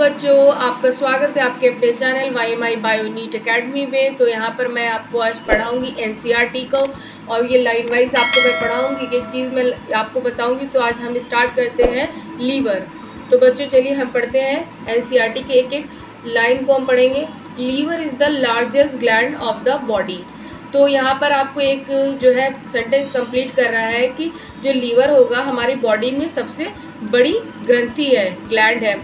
बच्चों, आपका स्वागत है आपके अपने channel YMI bio NEET academy में। तो यहाँ पर मैं आपको आज पढ़ाऊँगी NCERT को, और ये लाइन वाइज आपको मैं पढ़ाऊँगी। एक चीज़ मैं आपको बताऊँगी। तो आज हम स्टार्ट करते हैं लीवर। तो बच्चों चलिए हम पढ़ते हैं NCERT के एक एक लाइन को हम पढ़ेंगे। Liver is the largest gland of the body. तो यहाँ पर आपको एक जो है सेंटेंस कंप्लीट कर रहा है कि जो लीवर होगा हमारी बॉडी में सबसे बड़ी ग्रंथि है, ग्लैंड है,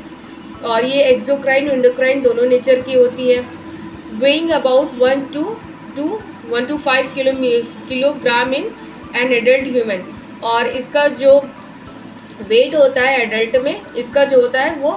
और ये एक्सोक्राइन एंडोक्राइन दोनों नेचर की होती है। Weighing about 1 to 5 kilogram in an adult human. और इसका जो वेट होता है एडल्ट में, इसका जो होता है वो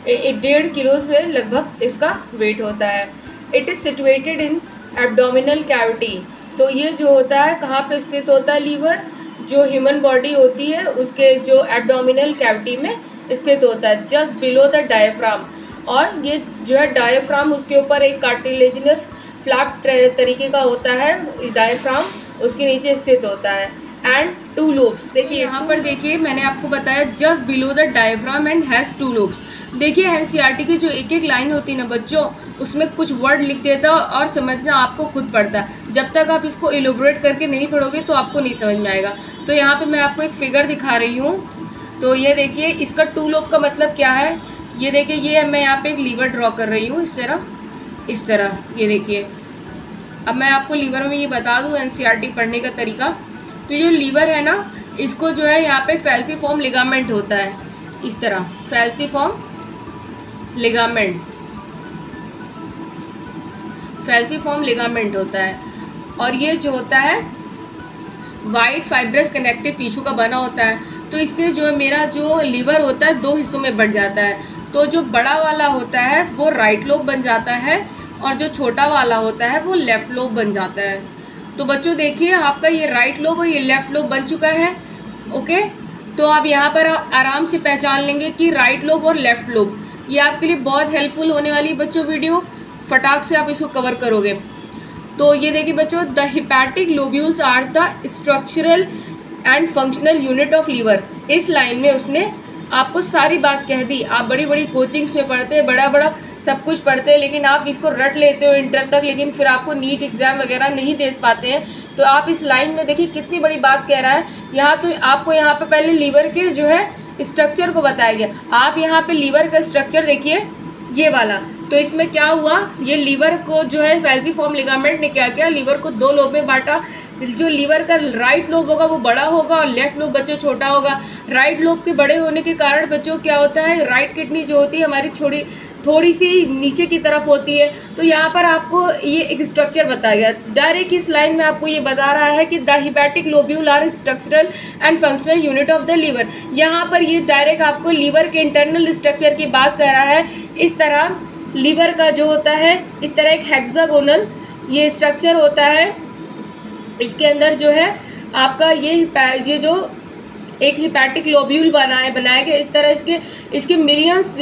1.5 किलो से लगभग इसका वेट होता है। It is situated in abdominal cavity. तो ये जो होता है कहाँ पे स्थित होता है लीवर, जो ह्यूमन बॉडी होती है उसके जो एब्डोमिनल कैविटी में स्थित होता है, जस्ट बिलो द डायफ्राम। और ये जो है डायफ्राम, उसके ऊपर एक कार्टिलेजिनस फ्लैप तरीके का होता है डायफ्राम, उसके नीचे स्थित होता है। And 2 lobes. देखिए यहाँ पर देखिए मैंने आपको बताया just below the diaphragm and has 2 lobes. देखिए NCERT की जो एक एक लाइन होती है ना बच्चों, उसमें कुछ वर्ड लिख देता और समझना आपको खुद पड़ता है। जब तक आप इसको एलोबरेट करके नहीं पढ़ोगे तो आपको नहीं समझ में आएगा। तो यहाँ पे मैं आपको एक फिगर दिखा रही हूँ। तो ये देखिए इसका 2 लोब का मतलब क्या है। ये देखिए ये मैं यहाँ पे एक लीवर ड्रॉ कर रही हूँ इस तरह ये देखिए। अब मैं आपको लीवर में ये बता दूँ NCERT पढ़ने का तरीका। तो जो लीवर है ना, इसको जो है यहाँ पे फैल्सीफॉर्म लिगामेंट होता है, इस तरह फैल्सीफॉर्म लिगामेंट होता है। और ये जो होता है वाइट फाइब्रस कनेक्टिव टिश्यू का बना होता है। तो इससे जो है मेरा जो लीवर होता है 2 हिस्सों में बढ़ जाता है। तो जो बड़ा वाला होता है वो राइट लोब बन जाता है, और जो छोटा वाला होता है वो लेफ्ट लोब बन जाता है। तो बच्चों देखिए आपका ये राइट लोब और ये लेफ्ट लोब बन चुका है। ओके, तो आप यहाँ पर आराम से पहचान लेंगे कि राइट लोब और लेफ्ट लोब। ये आपके लिए बहुत हेल्पफुल होने वाली बच्चों वीडियो, फटाक से आप इसको कवर करोगे। तो ये देखिए बच्चों, the hepatic lobules are the structural and functional unit of liver. इस लाइन में उसने आपको सारी बात कह दी। आप बड़ी बड़ी कोचिंग्स में पढ़ते हैं, बड़ा बड़ा सब कुछ पढ़ते हैं, लेकिन आप इसको रट लेते हो इंटर तक, लेकिन फिर आपको नीट एग्जाम वगैरह नहीं दे पाते हैं। तो आप इस लाइन में देखिए कितनी बड़ी बात कह रहा है। यहाँ तो आपको यहाँ पे पहले लीवर के जो है स्ट्रक्चर को बताया गया। आप यहाँ पे लीवर का स्ट्रक्चर देखिए ये वाला। तो इसमें क्या हुआ, ये लीवर को जो है फैल्सीफॉर्म लिगामेंट ने क्या किया, लीवर को 2 लोब में बांटा। जो लीवर का राइट लोब होगा वो बड़ा होगा और लेफ्ट लोब बच्चों छोटा होगा। राइट लोब के बड़े होने के कारण बच्चों क्या होता है, राइट किडनी जो होती है हमारी थोड़ी सी नीचे की तरफ होती है। तो यहाँ पर आपको ये एक स्ट्रक्चर बताया गया। डायरेक्ट इस लाइन में आपको ये बता रहा है कि the hepatic lobule are structural and functional unit of the liver. यहाँ पर ये डायरेक्ट आपको लीवर के इंटरनल स्ट्रक्चर की बात कर रहा है। इस तरह लीवर का जो होता है इस तरह एक हेक्सागोनल ये स्ट्रक्चर होता है। इसके अंदर जो है आपका ये जो एक हिपैटिक लोब्यूल बनाया गया। इस तरह इसके मिलियंस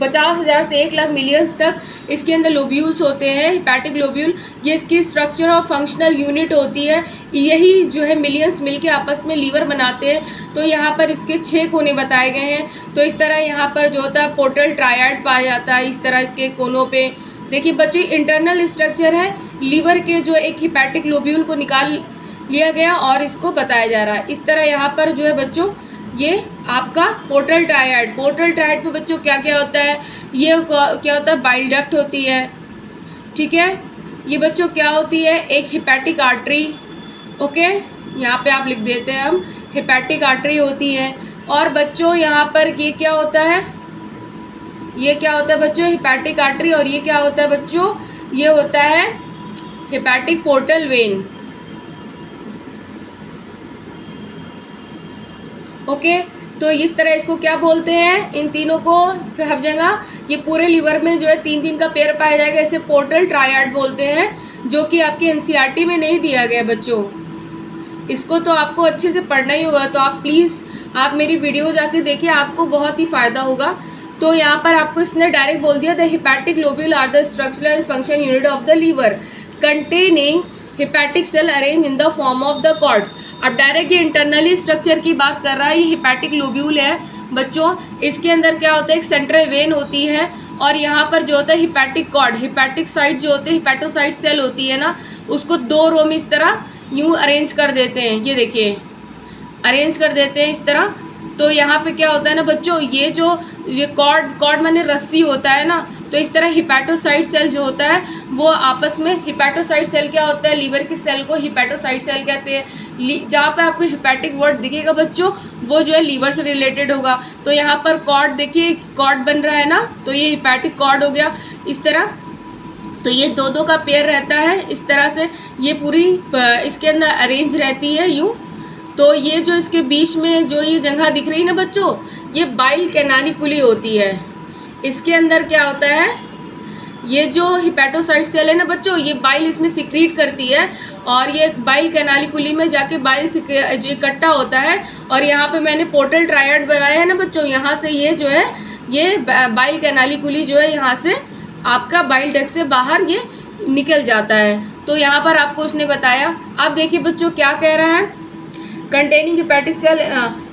50,000 से 1 लाख मिलियंस तक इसके अंदर लोब्यूल्स होते हैं। हिपैटिक लोब्यूल ये इसकी स्ट्रक्चर और फंक्शनल यूनिट होती है। यही जो है मिलियंस मिलके आपस में लीवर बनाते हैं। तो यहाँ पर इसके 6 कोने बताए गए हैं। तो इस तरह यहाँ पर जो होता है पोर्टल ट्रायड पाया जाता है। इस तरह इसके कोनों पे देखिए बच्चों इंटरनल स्ट्रक्चर है लीवर के, जो एक हिपैटिक लोब्यूल को निकाल लिया गया और इसको बताया जा रहा है। इस तरह यहाँ पर जो है बच्चों ये आपका पोर्टल ट्रायड पे बच्चों क्या क्या होता है, ये क्या होता है, बाइल डक्ट होती है, ठीक है। ये बच्चों क्या होती है, एक हिपैटिक आर्टरी। ओके, यहाँ पे आप लिख देते हैं हम, हिपैटिक आर्टरी होती है। और बच्चों यहाँ पर ये क्या होता है, ये क्या होता है बच्चों, हिपैटिक आर्टरी। और ये क्या होता है बच्चों, ये होता है हिपैटिक पोर्टल वेन। ओके, तो इस तरह इसको क्या बोलते हैं, इन तीनों को हर जगह ये पूरे लीवर में जो है 3-3 का पेयर पाया जाएगा। इसे पोर्टल ट्रायड बोलते हैं, जो कि आपके NCERT में नहीं दिया गया बच्चों। इसको तो आपको अच्छे से पढ़ना ही होगा। तो आप प्लीज़ आप मेरी वीडियो जाके देखिए, आपको बहुत ही फ़ायदा होगा। तो यहाँ पर आपको इसने डायरेक्ट बोल दिया the hepatic lobule are the structural and function unit of the liver containing hepatic cell arrange in the form of the cords. अब डायरेक्ट ये इंटरनली स्ट्रक्चर की बात कर रहा है। ये हिपैटिक लोब्यूल है बच्चों इसके अंदर क्या होता है, एक सेंट्रल वेन होती है और यहाँ पर जो होता है हिपैटिक कॉर्ड, हिपैटिक साइट जो होते हैं, हिपैटोसाइट सेल होती है ना, उसको 2 रो में इस तरह यूँ अरेंज कर देते हैं। ये देखिए अरेंज कर देते हैं इस तरह। तो यहाँ पे क्या होता है ना बच्चों, ये कॉर्ड माने रस्सी होता है ना, तो इस तरह हिपैटोसाइट सेल जो होता है वो आपस में, हिपैटोसाइट सेल क्या होता है, लीवर की सेल को हिपैटोसाइट सेल कहते हैं। जहाँ पे आपको हिपैटिक वर्ड दिखेगा बच्चों वो जो है लीवर से रिलेटेड होगा। तो यहाँ पर कॉर्ड देखिए, कॉर्ड बन रहा है ना, तो ये हिपैटिक कॉर्ड हो गया इस तरह। तो ये 2-2 का पेयर रहता है इस तरह से, ये पूरी इसके अंदर अरेंज रहती है यूँ। तो ये जो इसके बीच में जो ये जगह दिख रही है ना बच्चों, ये बाइल कैनालिकुली होती है। इसके अंदर क्या होता है, ये जो हिपैटोसाइट सेल है ना बच्चों, ये बाइल इसमें सिक्रीट करती है और ये बाइल कैनालिकुली में जाके बाइल जो इकट्ठा होता है। और यहाँ पे मैंने पोर्टल ट्रायड बनाया है ना बच्चों, यहाँ से ये जो है ये बाइल कैनालिकुली जो है यहाँ से आपका बाइल डक्ट से बाहर ये निकल जाता है। तो यहाँ पर आपको उसने बताया। अब देखिए बच्चों क्या कह रहा है, containing hepatic cell,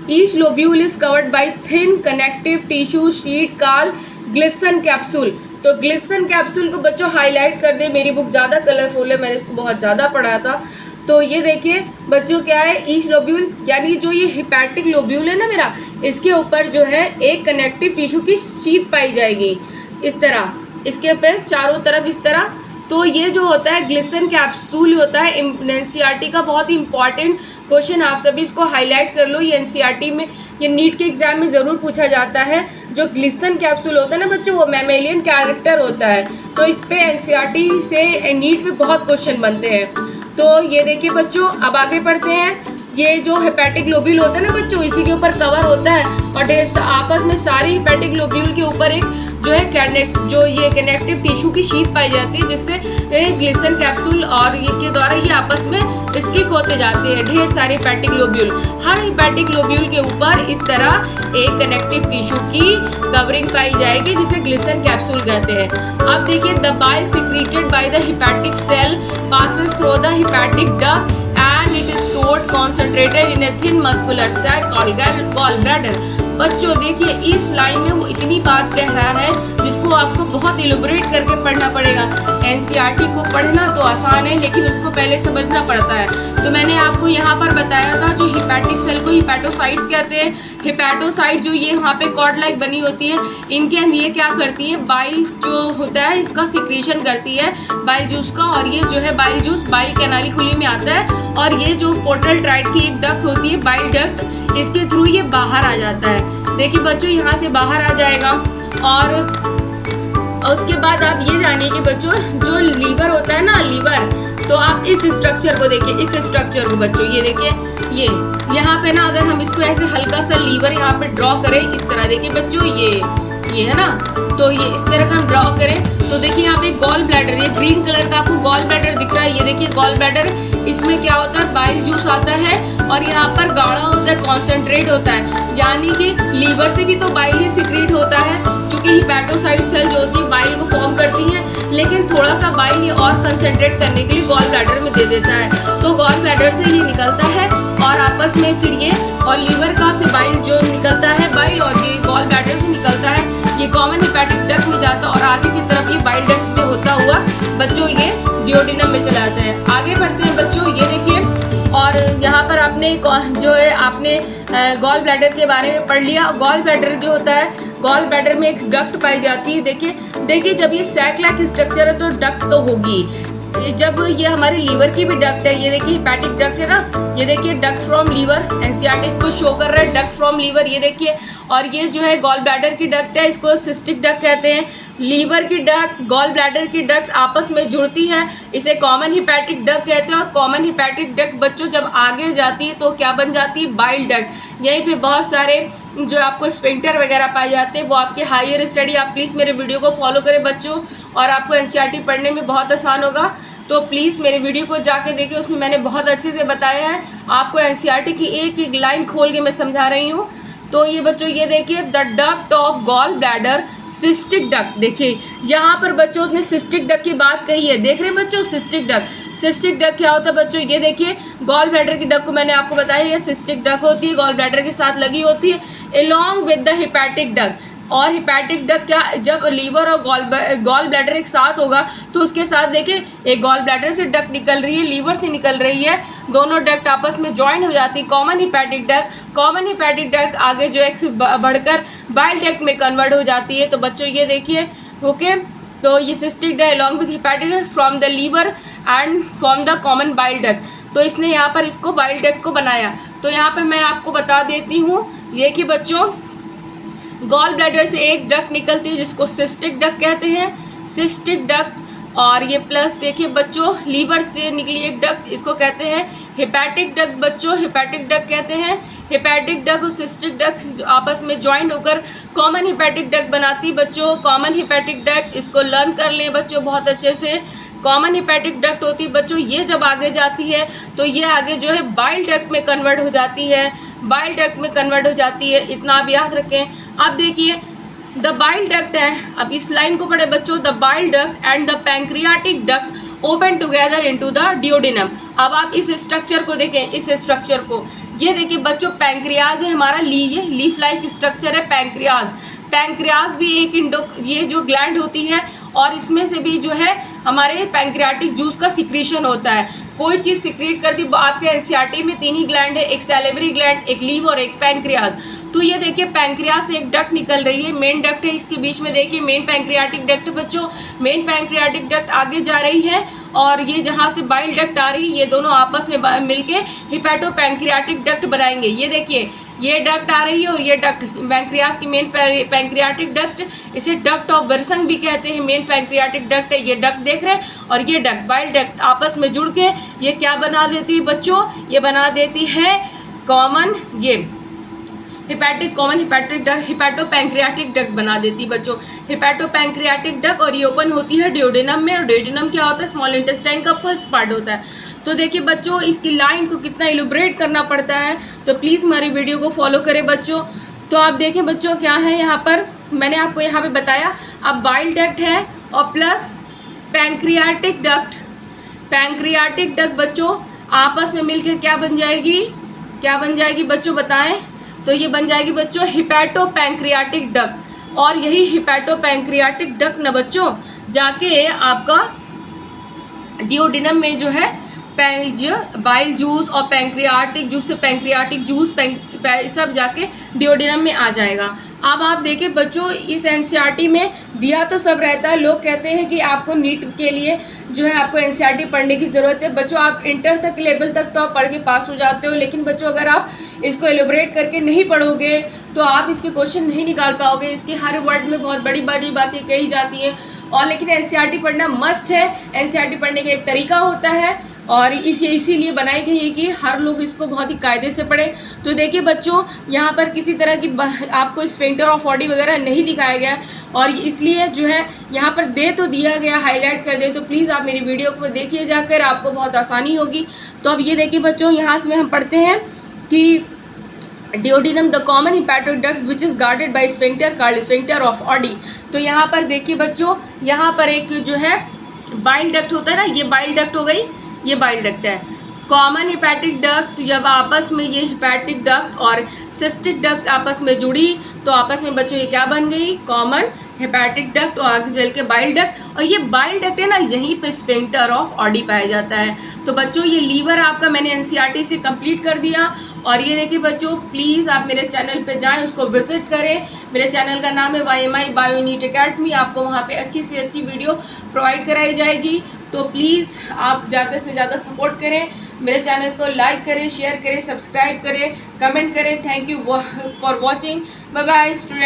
each lobule is covered by thin connective tissue sheet called Glisson capsule। तो ग्लिसन कैप्सूल को बच्चों हाईलाइट कर दे, मेरी बुक ज़्यादा कलरफुल है, मैंने इसको बहुत ज़्यादा पढ़ा था। तो ये देखिए बच्चों क्या है, ईच लोब्यूल यानी जो ये हिपैटिक लोब्यूल है ना मेरा, इसके ऊपर जो है एक कनेक्टिव टिश्यू की शीट पाई जाएगी इस तरह, इसके ऊपर चारों तरफ इस तरह। तो ये जो होता है ग्लिसन कैप्सूल होता है, एनसीईआरटी का बहुत ही इंपॉर्टेंट क्वेश्चन, आप सभी इसको हाईलाइट कर लो। ये एनसीईआरटी में, ये नीट के एग्जाम में ज़रूर पूछा जाता है। जो ग्लिसन कैप्सूल होता है ना बच्चों, वो मैमेलियन कैरेक्टर होता है। तो इस पे एनसीईआरटी से नीट में बहुत क्वेश्चन बनते हैं। तो ये देखिए बच्चों, अब आगे पढ़ते हैं। ये जो हेपेटिक लोब्यूल होता है ना बच्चों, इसी के ऊपर कवर होता है और आपस में सारे हेपेटिक लोब्यूल के ऊपर एक जो है ये कनेक्टिव टिश्यू की शीट पाई जाती है, जिससे ग्लिसन कैप्सूल और ये के द्वारा ये आपस में स्टिक होते जाते हैं ढेर सारे हेपेटिक लोब्यूल। हर हेपेटिक लोब्यूल के ऊपर इस तरह एक कनेक्टिव टिश्यू की कवरिंग पाई जाएगी, जिसे ग्लिसन कैप्सूल कहते हैं। अब देखिए, the bile secreted by the hepatic cell passes through the hepatic duct and it is stored concentrated in a thin muscular sac called gallbladder। बच्चों देखिए, इस लाइन में वो इतनी बात कह रहा है जिसको आपको बहुत इलैबोरेट करके पढ़ना पड़ेगा। एनसीईआरटी को पढ़ना तो आसान है, लेकिन उसको पहले समझना पड़ता है। तो मैंने आपको यहाँ पर बताया था, जो हिपैटिक सेल को हिपैटोसाइट्स कहते हैं। हिपैटोसाइट जो ये यहाँ पे कॉर्ड लाइक बनी होती है, इनके अंदर ये क्या करती है, बाइल जो होता है इसका सिक्रीशन करती है बाइल जूस का, और ये जो है बाइल जूस बाइल कैनालिकुली में आता है और ये जो पोर्टल ट्राइड की एक डक्ट होती है बाइल डक्ट, इसके थ्रू ये बाहर आ जाता है। देखिए बच्चों, यहाँ से बाहर आ जाएगा और उसके बाद आप ये जानिए कि बच्चों जो लीवर होता है ना, लीवर, तो आप इस स्ट्रक्चर को देखिए, इस स्ट्रक्चर को बच्चों ये देखिए, ये यहाँ पे ना अगर हम इसको ऐसे हल्का सा लीवर यहाँ पे ड्रॉ करें इस तरह, देखिए बच्चों ये है ना, तो ये इस तरह का हम ड्रॉ करें तो देखिए यहाँ पे गॉल ब्लैडर, ये ग्रीन कलर का आपको गॉल ब्लैडर दिख रहा है। ये देखिए गॉल ब्लैडर, इसमें क्या होता है, बाइल जूस आता है और यहाँ पर गाढ़ा होता है, कॉन्सेंट्रेट होता है, यानी कि लीवर से भी तो बाइल ही सिक्रीट होता है, क्योंकि हिपैटोसाइट सेल जो होती है बाइल को फॉर्म करती है, लेकिन थोड़ा सा बाइल ये और कंसेंट्रेट करने के लिए गॉल ब्लैडर में दे देता है। तो गॉल ब्लैडर से ये निकलता है और आपस में फिर ये और लीवर का से बाइल जो निकलता है, बाइल और ये गॉल ब्लैडर से निकलता है, ये कॉमन हेपेटिक डक्ट में जाता है और आगे की तरफ ये बाइल डक्ट से होता हुआ बच्चों ये डिओडिनम में चला जाता है। आगे बढ़ते हैं बच्चों, ये देखिए, और यहाँ पर आपने जो है आपने गॉल ब्लैडर के बारे में पढ़ लिया। गॉल ब्लैडर जो होता है, गॉल ब्लैडर में एक डक्ट पाई जाती है। देखिए जब ये सैक लाइक स्ट्रक्चर है तो डक्ट तो होगी। जब ये हमारे लीवर की भी डक्ट है, ये देखिए हेपेटिक डक्ट है ना, ये देखिए डक्ट फ्रॉम लीवर, एनसीईआरटी इसको शो कर रहा है डक्ट फ्रॉम लीवर, ये देखिए। और ये जो है गॉल ब्लैडर की डक्ट है, इसको सिस्टिक डक्ट कहते हैं। लीवर की डक्ट, गॉल ब्लैडर की डक्ट आपस में जुड़ती है, इसे कॉमन हेपेटिक डक्ट कहते हैं। और कॉमन हेपेटिक डक्ट बच्चों जब आगे जाती है तो क्या बन जाती है, बाइल डक्ट। यहीं पे बहुत सारे जो आपको स्फिंक्टर वगैरह पाए जाते हैं, वो आपके हायर स्टडी, आप प्लीज़ मेरे वीडियो को फॉलो करें बच्चों, और आपको एनसीईआरटी पढ़ने में बहुत आसान होगा। तो प्लीज़ मेरे वीडियो को जाके देखिए, उसमें मैंने बहुत अच्छे से बताया है आपको। एनसीईआरटी की एक एक लाइन खोल के मैं समझा रही हूँ। तो ये बच्चों ये देखिए, the duct of gall bladder cystic duct. देखिए यहाँ पर बच्चों उसने सिस्टिक डक्ट की बात कही है, देख रहे हैं बच्चों, सिस्टिक डक्ट। सिस्टिक डक्ट क्या होता है बच्चों, ये देखिए गॉल ब्लैडर की डक्ट को मैंने आपको बताया, ये सिस्टिक डक्ट होती है, गॉल ब्लैडर के साथ लगी होती है along with the hepatic duct. और हेपेटिक डक्ट क्या, जब लीवर और गॉल ब्लैडर एक साथ होगा तो उसके साथ देखिए एक गॉल ब्लैडर से डक्ट निकल रही है, लीवर से निकल रही है, दोनों डक्ट आपस में ज्वाइन हो जाती है, common hepatic duct. Common hepatic duct आगे जो है बढ़कर बाइल डक्ट में कन्वर्ट हो जाती है। तो बच्चों ये देखिए ओके, तो ये cystic duct along with hepatic duct from the liver and from the common bile duct. तो इसने यहाँ पर इसको बाइल डक्ट को बनाया। तो यहाँ पर मैं आपको बता देती हूँ, ये कि बच्चों गॉल ब्लैडर से एक डक्ट निकलती है जिसको सिस्टिक डक्ट कहते हैं, सिस्टिक डक्ट। और ये प्लस देखिए बच्चों लीवर से निकली एक डक्ट, इसको कहते हैं हेपेटिक डक्ट बच्चों, हेपेटिक डक्ट कहते हैं। हेपेटिक डक्ट और सिस्टिक डक्ट आपस में ज्वाइन होकर कॉमन हेपेटिक डक्ट बनाती बच्चों, कॉमन हेपेटिक डक्ट। इसको लर्न कर लें बच्चों बहुत अच्छे से। कॉमन हेपेटिक डक्ट होती है बच्चों, ये जब आगे जाती है तो ये आगे जो है बाइल डक्ट में कन्वर्ट हो जाती है, बाइल डक्ट में कन्वर्ट हो जाती है, इतना आप याद रखें। अब देखिए द बाइल डक्ट है, अब इस लाइन को पढ़े बच्चों, the bile duct and the pancreatic duct open together into the duodenum. अब आप इस स्ट्रक्चर को देखें, इस स्ट्रक्चर को, ये देखिए बच्चों पैंक्रियाज है हमारा, ये लीफ लाइक स्ट्रक्चर है पैंक्रियाज। पैंक्रियाज भी एक ये जो ग्लैंड होती है और इसमें से भी जो है हमारे पैंक्रियाटिक जूस का सिक्रीशन होता है। कोई चीज़ सिक्रीट करती है, आपके एनसीईआरटी में 3 ही ग्लैंड है, एक सैलिवरी ग्लैंड, एक लीव और एक पैंक्रियाज। तो ये देखिए पैंक्रियाज से एक डक्ट निकल रही है, मेन डक्ट है, इसके बीच में देखिए मेन पैंक्रियाटिक डक्ट बच्चों, मेन पैंक्रियाटिक डक्ट आगे जा रही है और ये जहाँ से बाइल डक्ट आ रही है, ये दोनों आपस में मिलके हिपैटो पैंक्रियाटिक डक्ट बनाएंगे। ये देखिए ये डक्ट आ रही है और ये डक्ट पैंक्रियाज की मेन पैंक्रियाटिक डक्ट, इसे डक्ट ऑफ वर्सन भी कहते हैं, मेन पैंक्रियाटिक डक्ट है, ये डक्ट देख रहे हैं। और ये डक्ट बाइल डक्ट आपस में जुड़ के ये क्या बना देती है बच्चों, ये बना देती है कॉमन ये hepatic common hepatic duct, hepato pancreatic duct बना देती है बच्चों, हिपैटो पैंक्रियाटिक डक्ट। और ये ओपन होती है डिओडिनम में, और डिओडिनम क्या होता है, स्मॉल इंटेस्टाइन का फर्स्ट पार्ट होता है। तो देखिए बच्चों इसकी लाइन को कितना इलुब्रेट करना पड़ता है, तो प्लीज़ हमारी वीडियो को फॉलो करें बच्चों। तो आप देखें बच्चों क्या है यहाँ पर, मैंने आपको यहाँ पे बताया, अब बाइल डक्ट है और plus pancreatic duct, pancreatic duct बच्चों आपस में मिलकर क्या बन जाएगी, क्या बन जाएगी बच्चों बताएं, तो ये बन जाएगी बच्चों हिपैटो पैंक्रियाटिक डक्ट। और यही हिपैटो पैंक्रियाटिक डक्ट न बच्चों जाके आपका डिओडिनम में जो है बाइल जूस और पैंक्रियाटिक जूस से पैंक्रियाटिक जूस सब जाके डिओडिनम में आ जाएगा। अब आप देखें बच्चों इस एनसीईआरटी में दिया तो सब रहता है, लोग कहते हैं कि आपको नीट के लिए जो है आपको एनसीईआरटी पढ़ने की ज़रूरत है। बच्चों आप इंटर तक लेवल तक तो आप पढ़ के पास हो जाते हो, लेकिन बच्चों अगर आप इसको एलोबरेट करके नहीं पढ़ोगे तो आप इसके क्वेश्चन नहीं निकाल पाओगे। इसके हर वर्ड में बहुत बड़ी बड़ी बातें कही जाती हैं, और लेकिन एनसीईआरटी पढ़ना मस्ट है। एनसीईआरटी पढ़ने का एक तरीका होता है और इसीलिए बनाई गई है कि हर लोग इसको बहुत ही कायदे से पढ़े। तो देखिए बच्चों यहाँ पर किसी तरह की आपको स्फिंक्टर ऑफ ऑडी वगैरह नहीं दिखाया गया, और इसलिए जो है यहाँ पर दे तो दिया गया, हाईलाइट कर दे, तो प्लीज़ आप मेरी वीडियो को देखिए जाकर, आपको बहुत आसानी होगी। तो अब ये देखिए बच्चों यहाँ से हम पढ़ते हैं कि duodenum the common hepatic duct which is guarded by sphincter called sphincter of Audi. तो यहाँ पर देखिए बच्चों यहाँ पर एक जो है बाइल डक्ट होता है ना, ये बाइल डक्ट हो गई, ये बाइल डक्ट है। कॉमन हिपैटिक डक्ट जब आपस में ये हिपैटिक डक्ट और सिस्टिक डक्ट आपस में जुड़ी तो आपस में बच्चों ये क्या बन गई, कॉमन हेपेटिक डक्ट और आगे चल के बाइल डक्ट। और ये बाइल डक्ट है ना, यहीं पे स्फिंक्टर ऑफ ऑडी पाया जाता है। तो बच्चों ये लीवर आपका मैंने एनसीईआरटी से कंप्लीट कर दिया। और ये देखिए बच्चों प्लीज़ आप मेरे चैनल पे जाएं, उसको विजिट करें। मेरे चैनल का नाम है YMI बायो नीट अकेडमी। आपको वहाँ पे अच्छी से अच्छी वीडियो प्रोवाइड कराई जाएगी। तो प्लीज़ आप ज़्यादा से ज़्यादा सपोर्ट करें, मेरे चैनल को लाइक करें, शेयर करें, सब्सक्राइब करें, कमेंट करें। Thank you for watching. Bye bye student.